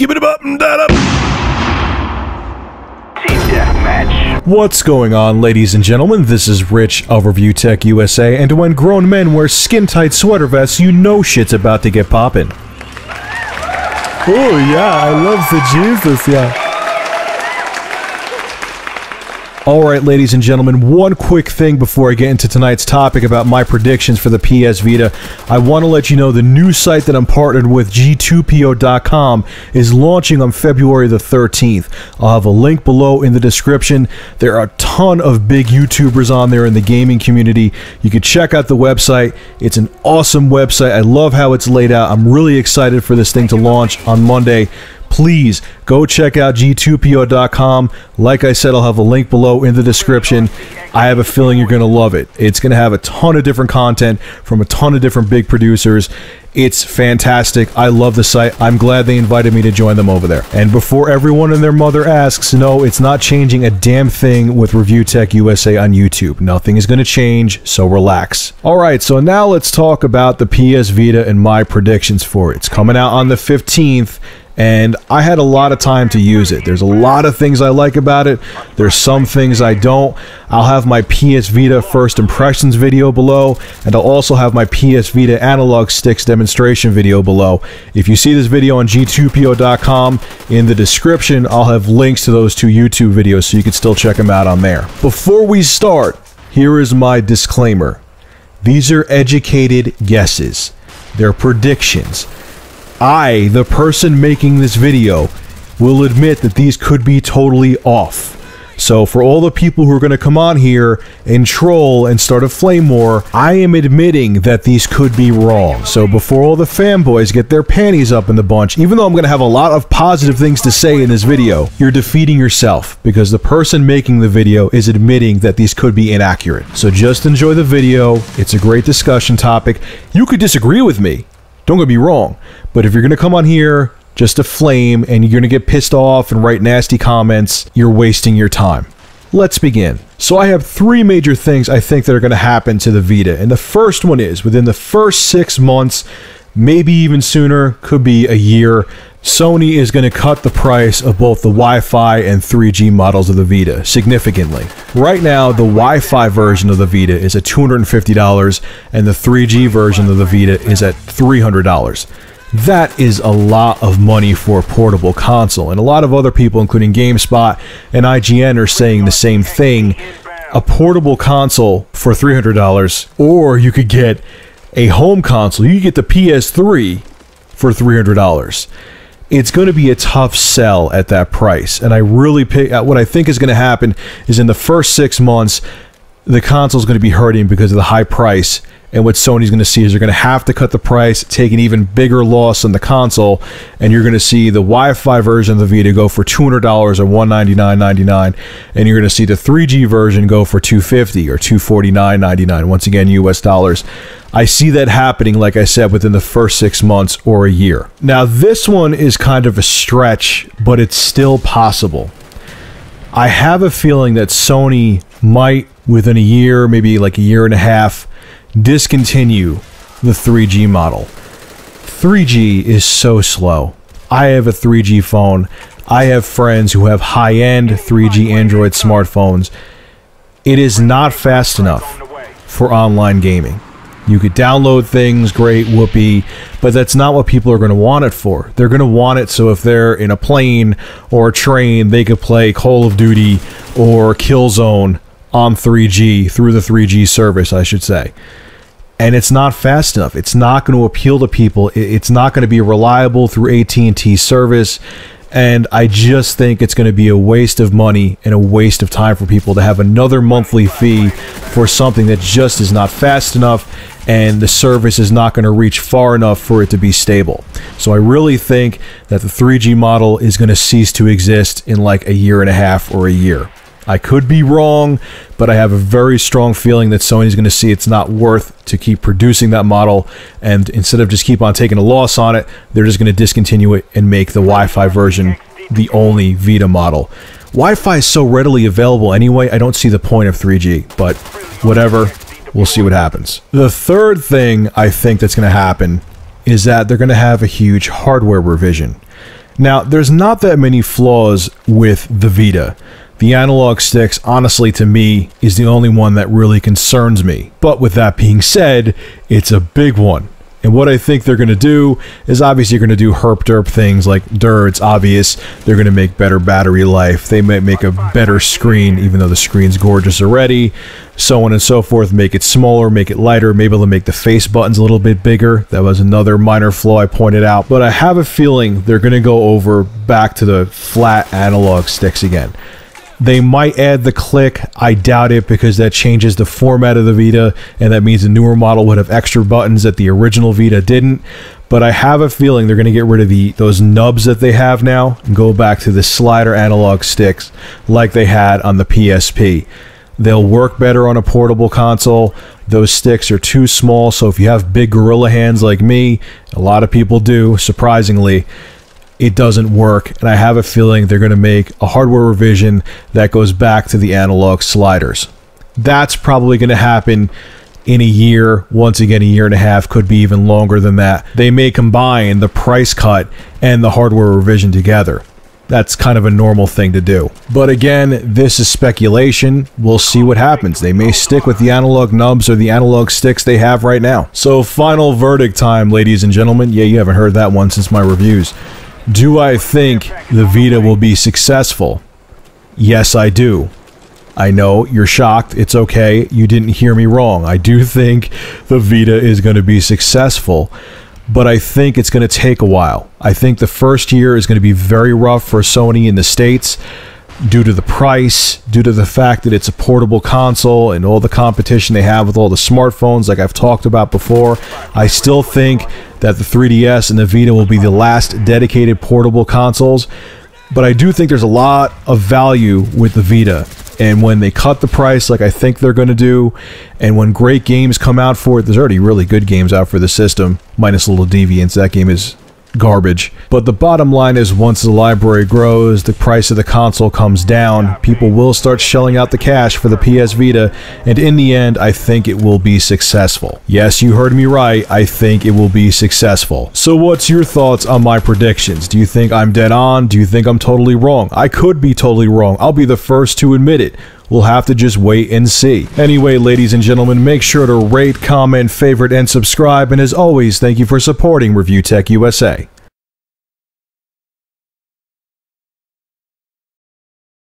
skip it up and that up. Team deathmatch. What's going on, ladies and gentlemen? This is Rich of ReviewTechUSA, and when grown men wear skin-tight sweater vests, you know shit's about to get poppin'. Oh yeah, I love the Jesus, yeah. Alright, ladies and gentlemen, one quick thing before I get into tonight's topic about my predictions for the PS Vita. I want to let you know the new site that I'm partnered with, G2PO.com, is launching on February the 13th. I'll have a link below in the description. There are a ton of big YouTubers on there in the gaming community. You can check out the website. It's an awesome website. I love how it's laid out. I'm really excited for this thing to launch on Monday. Please go check out G2PO.com. Like I said, I'll have a link below in the description. I have a feeling you're going to love it. It's going to have a ton of different content from a ton of different big producers. It's fantastic. I love the site. I'm glad they invited me to join them over there. And before everyone and their mother asks, no, it's not changing a damn thing with ReviewTechUSA on YouTube. Nothing is going to change, so relax. Alright, so now let's talk about the PS Vita and my predictions for it. It's coming out on the 15th. And I had a lot of time to use it. There's a lot of things I like about it. There's some things I don't. I'll have my PS Vita first impressions video below, and I'll also have my PS Vita analog sticks demonstration video below. If you see this video on G2PO.com, in the description, I'll have links to those two YouTube videos so you can still check them out on there. Before we start, here is my disclaimer. These are educated guesses. They're predictions. I, the person making this video, will admit that these could be totally off. So for all the people who are going to come on here and troll and start a flame war, I am admitting that these could be wrong. So before all the fanboys get their panties up in the bunch, even though I'm going to have a lot of positive things to say in this video, you're defeating yourself because the person making the video is admitting that these could be inaccurate. So just enjoy the video. It's a great discussion topic. You could disagree with me. Don't get me wrong, but if you're going to come on here just to flame and you're going to get pissed off and write nasty comments, you're wasting your time. Let's begin. So I have three major things I think that are going to happen to the Vita, and the first one is within the first 6 months, maybe even sooner, could be a year, Sony is going to cut the price of both the Wi-Fi and 3G models of the Vita significantly. Right now, the Wi-Fi version of the Vita is at $250 and the 3G version of the Vita is at $300. That is a lot of money for a portable console, and a lot of other people, including GameSpot and IGN, are saying the same thing. A portable console for $300, or you could get a home console. You could get the PS3 for $300. It's going to be a tough sell at that price, and I really what I think is going to happen is in the first 6 months, the console is going to be hurting because of the high price, and what Sony's going to see is they're going to have to cut the price, take an even bigger loss on the console, and you're going to see the Wi-Fi version of the Vita go for $200 or $199.99, and you're going to see the 3G version go for $250 or $249.99, once again US dollars. I see that happening, like I said, within the first 6 months or a year. Now, this one is kind of a stretch, but it's still possible. I have a feeling that Sony might, within a year, maybe like a year and a half, discontinue the 3G model. 3G is so slow. I have a 3G phone. I have friends who have high-end 3G Android smartphones. It is not fast enough for online gaming. You could download things, great, whoopee, but that's not what people are going to want it for. They're going to want it so if they're in a plane or a train, they could play Call of Duty or Killzone on 3G, through the 3G service, I should say. And it's not fast enough. It's not going to appeal to people. It's not going to be reliable through AT&T service. And I just think it's going to be a waste of money and a waste of time for people to have another monthly fee for something that just is not fast enough, and the service is not going to reach far enough for it to be stable. So I really think that the 3G model is going to cease to exist in like a year and a half or a year. I could be wrong, but I have a very strong feeling that Sony's going to see it's not worth to keep producing that model, and instead of just keep on taking a loss on it, they're just going to discontinue it and make the Wi-Fi version the only Vita model. Wi-Fi is so readily available anyway, I don't see the point of 3G, but whatever, we'll see what happens. The third thing I think that's going to happen is that they're going to have a huge hardware revision. Now, there's not that many flaws with the Vita. The analog sticks, honestly, to me, is the only one that really concerns me. But with that being said, it's a big one. And what I think they're going to do is obviously you're going to do herp-derp things like it's obvious. They're going to make better battery life. They might make a better screen, even though the screen's gorgeous already. So on and so forth. Make it smaller, make it lighter. Maybe they'll make the face buttons a little bit bigger. That was another minor flaw I pointed out. But I have a feeling they're going to go back to the flat analog sticks again. They might add the click. I doubt it, because that changes the format of the Vita, and that means the newer model would have extra buttons that the original Vita didn't. But I have a feeling they're going to get rid of those nubs that they have now and go back to the slider analog sticks like they had on the PSP. They'll work better on a portable console. Those sticks are too small, so if you have big gorilla hands like me, a lot of people do, surprisingly, it doesn't work, and I have a feeling they're going to make a hardware revision that goes back to the analog sliders. That's probably going to happen in a year, once again a year and a half, could be even longer than that. They may combine the price cut and the hardware revision together. That's kind of a normal thing to do. But again, this is speculation. We'll see what happens. They may stick with the analog nubs or the analog sticks they have right now. So final verdict time, ladies and gentlemen. Yeah, you haven't heard that one since my reviews. Do I think the Vita will be successful? Yes, I do. I know you're shocked. It's okay. You didn't hear me wrong. I do think the Vita is going to be successful, but I think it's going to take a while. I think the first year is going to be very rough for Sony in the States due to the price, due to the fact that it's a portable console and all the competition they have with all the smartphones like I've talked about before. I still think that the 3DS and the Vita will be the last dedicated portable consoles, but I do think there's a lot of value with the Vita. And when they cut the price like I think they're going to do, and when great games come out for it, there's already really good games out for the system, minus a little Deviants. That game is garbage. But the bottom line is, once the library grows, the price of the console comes down, people will start shelling out the cash for the PS Vita, and in the end, I think it will be successful. Yes, you heard me right, I think it will be successful. So what's your thoughts on my predictions? Do you think I'm dead on? Do you think I'm totally wrong? I could be totally wrong. I'll be the first to admit it. We'll have to just wait and see. Anyway, ladies and gentlemen, make sure to rate, comment, favorite, and subscribe. And as always, thank you for supporting ReviewTech USA.